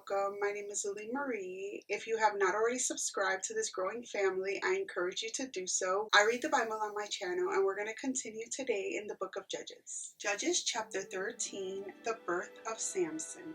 welcome. My name is Lily Marie. If you have not already subscribed to this growing family, I encourage you to do so. I read the Bible on my channel, and we're going to continue today in the book of Judges. Judges chapter 13, the birth of Samson.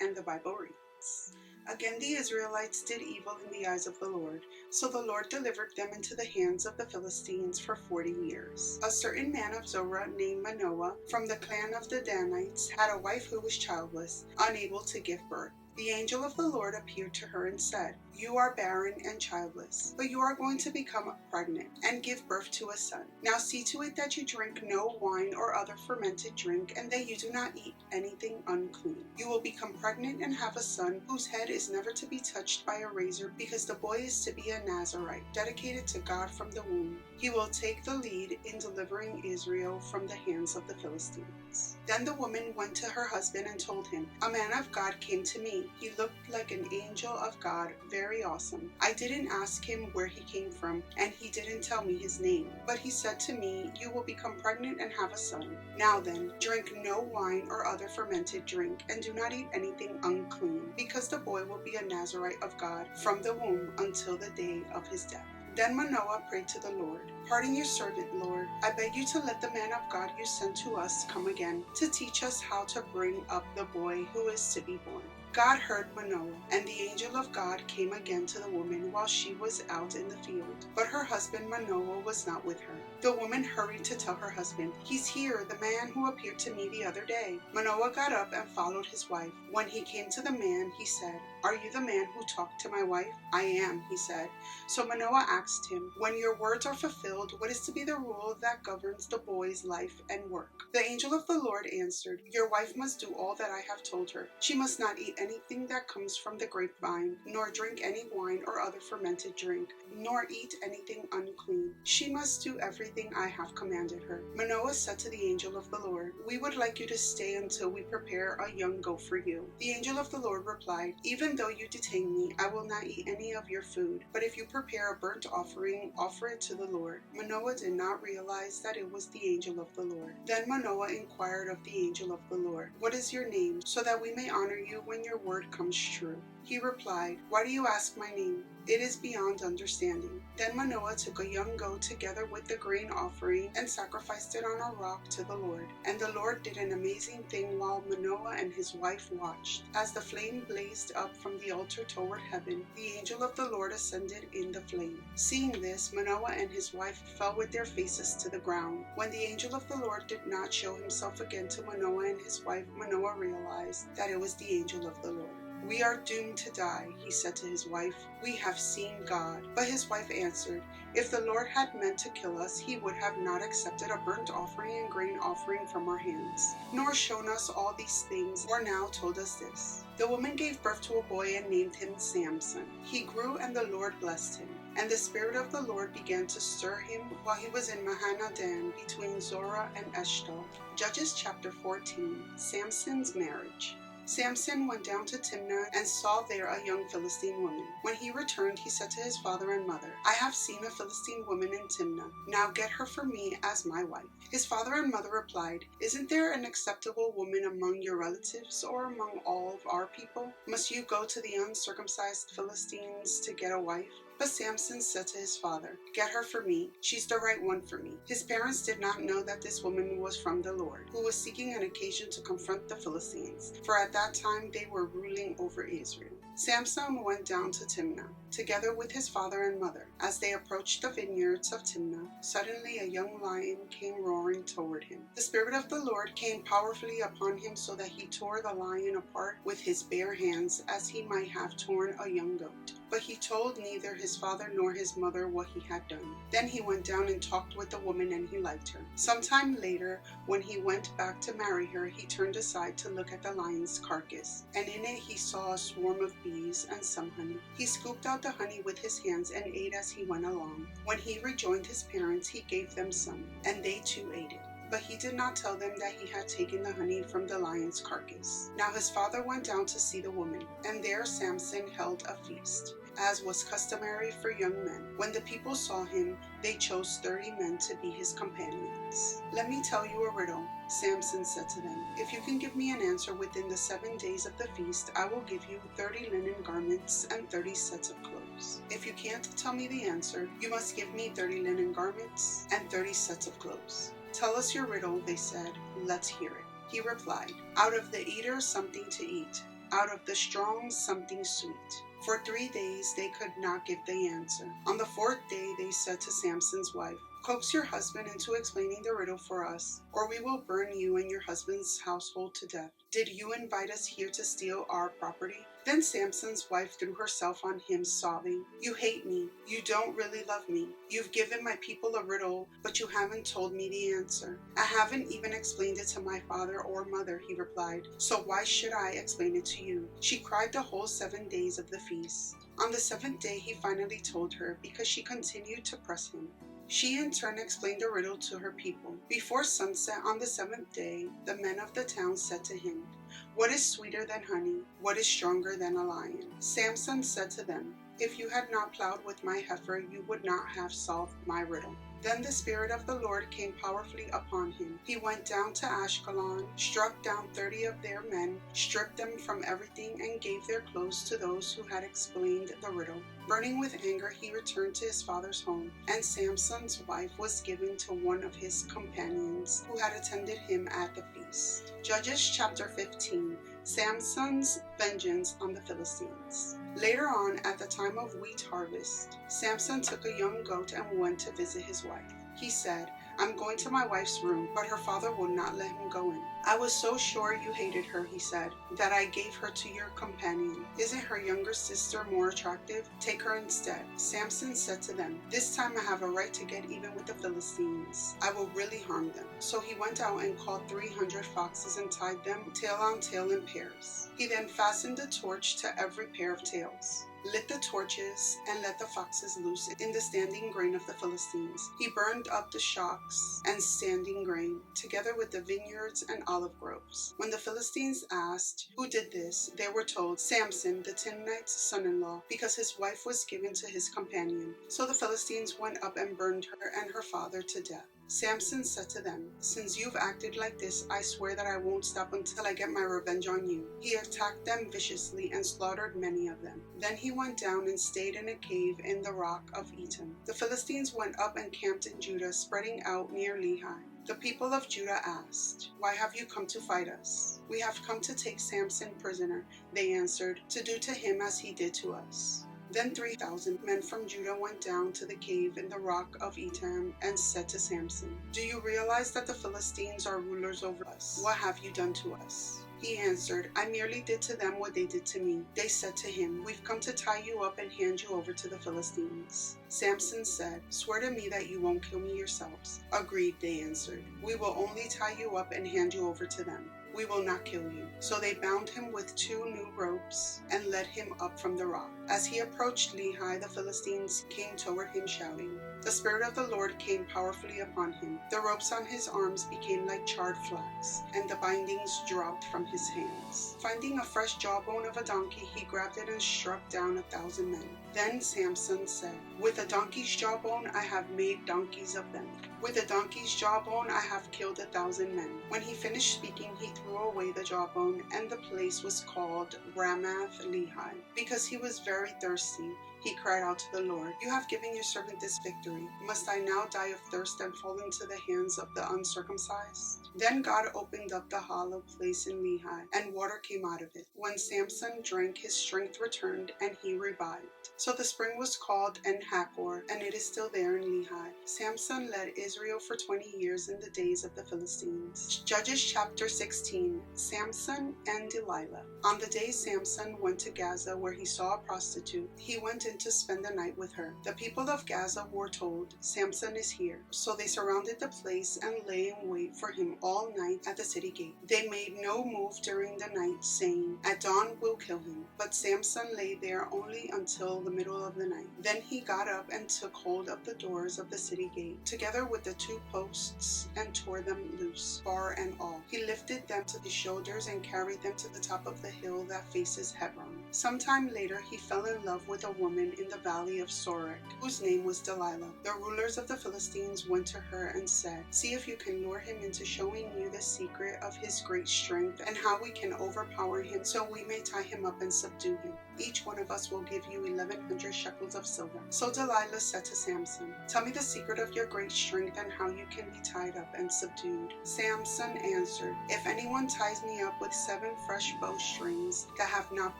And the Bible reads, "Again the Israelites did evil in the eyes of the Lord, so the Lord delivered them into the hands of the Philistines for 40 years. A certain man of Zorah named Manoah from the clan of the Danites had a wife who was childless, unable to give birth. The angel of the Lord appeared to her and said, 'You are barren and childless, but you are going to become pregnant and give birth to a son. Now see to it that you drink no wine or other fermented drink, and that you do not eat anything unclean. You will become pregnant and have a son whose head is never to be touched by a razor, because the boy is to be a Nazarite, dedicated to God from the womb. He will take the lead in delivering Israel from the hands of the Philistines.' Then the woman went to her husband and told him, 'A man of God came to me. He looked like an angel of God, very awesome. I didn't ask him where he came from, and he didn't tell me his name. But he said to me, you will become pregnant and have a son. Now then, drink no wine or other fermented drink, and do not eat anything unclean, because the boy will be a Nazarite of God from the womb until the day of his death.' Then Manoah prayed to the Lord, 'Pardon your servant, Lord. I beg you to let the man of God you sent to us come again, to teach us how to bring up the boy who is to be born.' God heard Manoah, and the angel of God came again to the woman while she was out in the field. But her husband Manoah was not with her. The woman hurried to tell her husband, 'He's here, the man who appeared to me the other day.' Manoah got up and followed his wife. When he came to the man, he said, 'Are you the man who talked to my wife?' 'I am,' he said. So Manoah asked him, 'When your words are fulfilled, what is to be the rule that governs the boy's life and work?' The angel of the Lord answered, 'Your wife must do all that I have told her. She must not eat anything that comes from the grapevine, nor drink any wine or other fermented drink, nor eat anything unclean. She must do everything I have commanded her.' Manoah said to the angel of the Lord, 'We would like you to stay until we prepare a young goat for you.' The angel of the Lord replied, 'Even though you detain me, I will not eat any of your food. But if you prepare a burnt offering, offer it to the Lord.' Manoah did not realize that it was the angel of the Lord. Then Manoah inquired of the angel of the Lord, 'What is your name, so that we may honor you when your word comes true?' He replied, 'Why do you ask my name? It is beyond understanding.' Then Manoah took a young goat together with the grain offering and sacrificed it on a rock to the Lord. And the Lord did an amazing thing while Manoah and his wife watched. As the flame blazed up from the altar toward heaven, the angel of the Lord ascended in the flame. Seeing this, Manoah and his wife fell with their faces to the ground. When the angel of the Lord did not show himself again to Manoah and his wife, Manoah realized that it was the angel of the Lord. 'We are doomed to die,' he said to his wife. 'We have seen God.' But his wife answered, 'If the Lord had meant to kill us, he would have not accepted a burnt offering and grain offering from our hands, nor shown us all these things, or now told us this.' The woman gave birth to a boy and named him Samson. He grew, and the Lord blessed him. And the Spirit of the Lord began to stir him while he was in Mahanadan between Zorah and Eshtaol. Judges chapter 14. Samson's marriage. Samson went down to Timnah and saw there a young Philistine woman. When he returned, he said to his father and mother, 'I have seen a Philistine woman in Timnah. Now get her for me as my wife.' His father and mother replied, 'Isn't there an acceptable woman among your relatives or among all of our people? Must you go to the uncircumcised Philistines to get a wife?' But Samson said to his father, 'Get her for me. She's the right one for me.' His parents did not know that this woman was from the Lord, who was seeking an occasion to confront the Philistines, for at that time they were ruling over Israel. Samson went down to Timnah, together with his father and mother. As they approached the vineyards of Timnah, suddenly a young lion came roaring toward him. The Spirit of the Lord came powerfully upon him, so that he tore the lion apart with his bare hands, as he might have torn a young goat. But he told neither his father nor his mother what he had done. Then he went down and talked with the woman, and he liked her. Sometime later, when he went back to marry her, he turned aside to look at the lion's carcass, and in it he saw a swarm of bees and some honey. He scooped out the honey with his hands and ate as he went along. When he rejoined his parents, he gave them some, and they too ate it. But he did not tell them that he had taken the honey from the lion's carcass. Now his father went down to see the woman, and there Samson held a feast. as was customary for young men. When the people saw him, they chose 30 men to be his companions. "Let me tell you a riddle," Samson said to them. "If you can give me an answer within the 7 days of the feast, I will give you 30 linen garments and 30 sets of clothes. If you can't tell me the answer, you must give me 30 linen garments and 30 sets of clothes." "Tell us your riddle," they said. "Let's hear it." He replied, "Out of the eater something to eat, out of the strong something sweet." For 3 days they could not give the answer. On the 4th day they said to Samson's wife, "Coax your husband into explaining the riddle for us, or we will burn you and your husband's household to death. Did you invite us here to steal our property?" Then Samson's wife threw herself on him, sobbing, "You hate me. You don't really love me. You've given my people a riddle, but you haven't told me the answer." "I haven't even explained it to my father or mother," he replied, "so why should I explain it to you?" She cried the whole 7 days of the feast. On the 7th day he finally told her, because she continued to press him. She in turn explained the riddle to her people. Before sunset on the 7th day, the men of the town said to him, "What is sweeter than honey? What is stronger than a lion?" Samson said to them, "If you had not plowed with my heifer, you would not have solved my riddle." Then the Spirit of the Lord came powerfully upon him. He went down to Ashkelon, struck down 30 of their men, stripped them from everything, and gave their clothes to those who had explained the riddle. Burning with anger, he returned to his father's home, and Samson's wife was given to one of his companions who had attended him at the feast. Judges chapter 15. Samson's vengeance on the Philistines. Later on, at the time of wheat harvest, Samson took a young goat and went to visit his wife. He said, "I'm going to my wife's room," but her father would not let him go in. "I was so sure you hated her," he said, "that I gave her to your companion. Isn't her younger sister more attractive? Take her instead." Samson said to them, "This time I have a right to get even with the Philistines. I will really harm them." So he went out and caught 300 foxes and tied them tail on tail in pairs. He then fastened a torch to every pair of tails, lit the torches, and let the foxes loose in the standing grain of the Philistines. He burned up the shocks and standing grain, together with the vineyards and olive groves. When the Philistines asked, "Who did this?" they were told, "Samson, the Timnite's son-in-law," because his wife was given to his companion. So the Philistines went up and burned her and her father to death. Samson said to them, "Since you've acted like this, I swear that I won't stop until I get my revenge on you." He attacked them viciously and slaughtered many of them. Then he went down and stayed in a cave in the rock of Etam. The Philistines went up and camped in Judah, spreading out near Lehi. The people of Judah asked, "Why have you come to fight us?" "We have come to take Samson prisoner," they answered, "to do to him as he did to us." Then 3,000 men from Judah went down to the cave in the rock of Etam and said to Samson, "Do you realize that the Philistines are rulers over us? What have you done to us?" He answered, "I merely did to them what they did to me." They said to him, "We've come to tie you up and hand you over to the Philistines." Samson said, "Swear to me that you won't kill me yourselves." "Agreed," they answered. "We will only tie you up and hand you over to them. We will not kill you." So they bound him with 2 new ropes and led him up from the rock. As he approached Lehi, the Philistines came toward him shouting. The Spirit of the Lord came powerfully upon him. The ropes on his arms became like charred flax, and the bindings dropped from his hands. Finding a fresh jawbone of a donkey, he grabbed it and struck down 1,000 men. Then Samson said, "With a donkey's jawbone I have made donkeys of them. With a donkey's jawbone I have killed 1,000 men." When he finished speaking, he threw away the jawbone, and the place was called Ramath Lehi. Because he was very thirsty, he cried out to the Lord, "You have given your servant this victory. Must I now die of thirst and fall into the hands of the uncircumcised?" Then God opened up the hollow place in Lehi, and water came out of it. When Samson drank, his strength returned, and he revived. So the spring was called En-Hakkore, and it is still there in Lehi. Samson led Israel for 20 years in the days of the Philistines. Judges chapter 16. Samson and Delilah. On the day Samson went to Gaza, where he saw a prostitute, he went in to spend the night with her. The people of Gaza were told, "Samson is here." So they surrounded the place and lay in wait for him all night at the city gate. They made no move during the night, saying, "At dawn we'll kill him." But Samson lay there only until the middle of the night. Then he got up and took hold of the doors of the city gate, together with the 2 posts, and tore them loose, bar and all. He lifted them to his shoulders and carried them to the top of the hill that faces Hebron. Sometime later, he fell in love with a woman in the valley of Sorek, whose name was Delilah. The rulers of the Philistines went to her and said, "See if you can lure him into showing you the secret of his great strength and how we can overpower him so we may tie him up and subdue him. Each one of us will give you 1,100 shekels of silver." So Delilah said to Samson, "Tell me the secret of your great strength and how you can be tied up and subdued." Samson answered, "If anyone ties me up with 7 fresh bowstrings that have not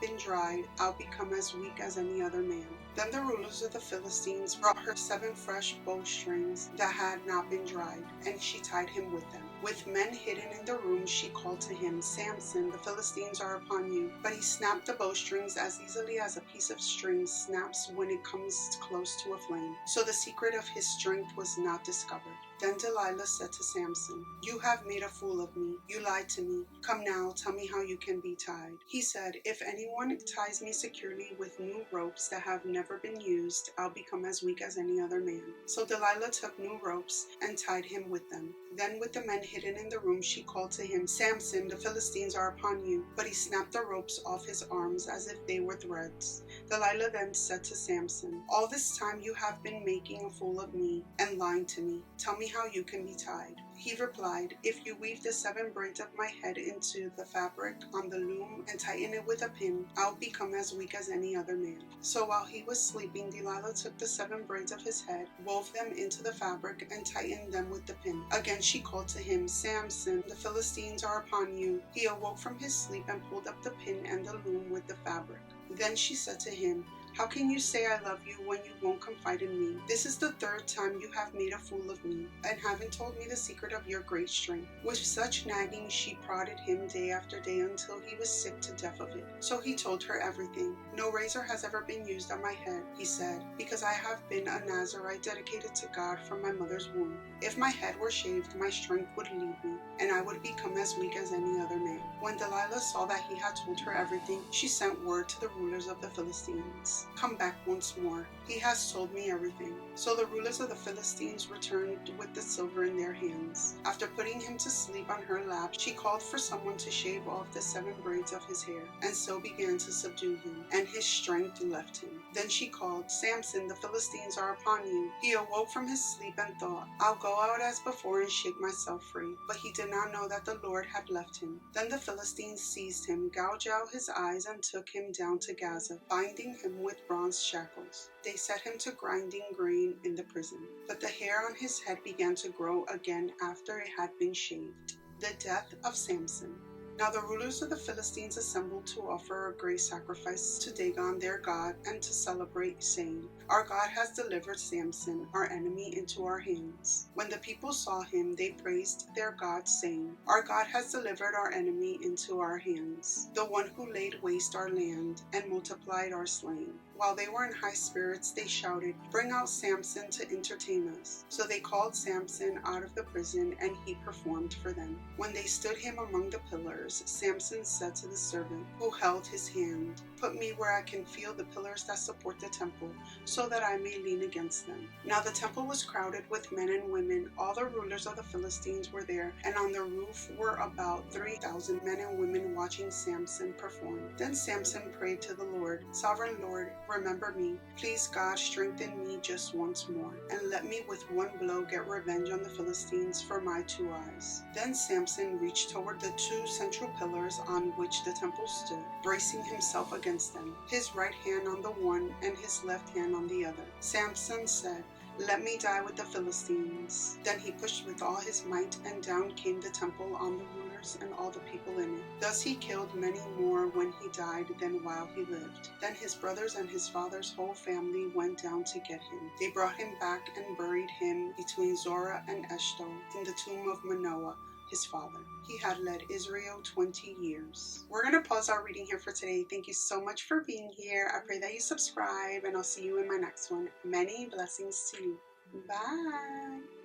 been dried, I'll become as weak as any other man." Then the rulers of the Philistines brought her 7 fresh bowstrings that had not been dried, and she tied him with them. With men hidden in the room, she called to him, "Samson, the Philistines are upon you." But he snapped the bowstrings as easily as a piece of string snaps when it comes close to a flame. So the secret of his strength was not discovered. Then Delilah said to Samson, "You have made a fool of me. You lied to me. Come now, tell me how you can be tied." He said, "If anyone ties me securely with new ropes that have never been used, I'll become as weak as any other man." So Delilah took new ropes and tied him with them. Then with the men hidden in the room, she called to him, "Samson, the Philistines are upon you." But he snapped the ropes off his arms as if they were threads. Delilah then said to Samson, "All this time you have been making a fool of me and lying to me. Tell me how you can be tied." He replied, "If you weave the 7 braids of my head into the fabric on the loom and tighten it with a pin, I'll become as weak as any other man." So while he was sleeping, Delilah took the 7 braids of his head, wove them into the fabric, and tightened them with the pin. Again she called to him, "Samson, the Philistines are upon you." He awoke from his sleep and pulled up the pin and the loom with the fabric. Then she said to him, "How can you say I love you when you won't confide in me? This is the 3rd time you have made a fool of me and haven't told me the secret of your great strength." With such nagging she prodded him day after day until he was sick to death of it. So he told her everything. "No razor has ever been used on my head," he said, "because I have been a Nazarite dedicated to God from my mother's womb. If my head were shaved, my strength would leave me, and I would become as weak as any other man." When Delilah saw that he had told her everything, she sent word to the rulers of the Philistines, "Come back once more. He has told me everything." So the rulers of the Philistines returned with the silver in their hands. After putting him to sleep on her lap, she called for someone to shave off the 7 braids of his hair, and so began to subdue him, and his strength left him. Then she called, "Samson, the Philistines are upon you." He awoke from his sleep and thought, "I'll go out as before and shake myself free." But he did not know that the Lord had left him. Then the Philistines seized him, gouged out his eyes, and took him down to Gaza, binding him with bronze shackles. They set him to grinding grain in the prison. But the hair on his head began to grow again after it had been shaved. The death of Samson. Now the rulers of the Philistines assembled to offer a great sacrifice to Dagon their god and to celebrate, saying, "Our God has delivered Samson, our enemy, into our hands." When the people saw him, they praised their God, saying, "Our God has delivered our enemy into our hands, the one who laid waste our land and multiplied our slain." While they were in high spirits, they shouted, "Bring out Samson to entertain us." So they called Samson out of the prison, and he performed for them. When they stood him among the pillars, Samson said to the servant who held his hand, "Put me where I can feel the pillars that support the temple, so that I may lean against them." Now the temple was crowded with men and women. All the rulers of the Philistines were there, and on the roof were about 3,000 men and women watching Samson perform. Then Samson prayed to the Lord, "Sovereign Lord, remember me. Please God, strengthen me just once more, and let me with one blow get revenge on the Philistines for my 2 eyes." Then Samson reached toward the 2 central pillars on which the temple stood, bracing himself against them, his right hand on the one and his left hand on the other. Samson said, "Let me die with the Philistines." Then he pushed with all his might, and down came the temple on the rulers and all the people in it. Thus he killed many more when he died than while he lived. Then his brothers and his father's whole family went down to get him. They brought him back and buried him between Zorah and Eshtaol in the tomb of Manoah, his father. He had led Israel 20 years. We're going to pause our reading here for today. Thank you so much for being here. I pray that you subscribe, and I'll see you in my next one. Many blessings to you. Bye.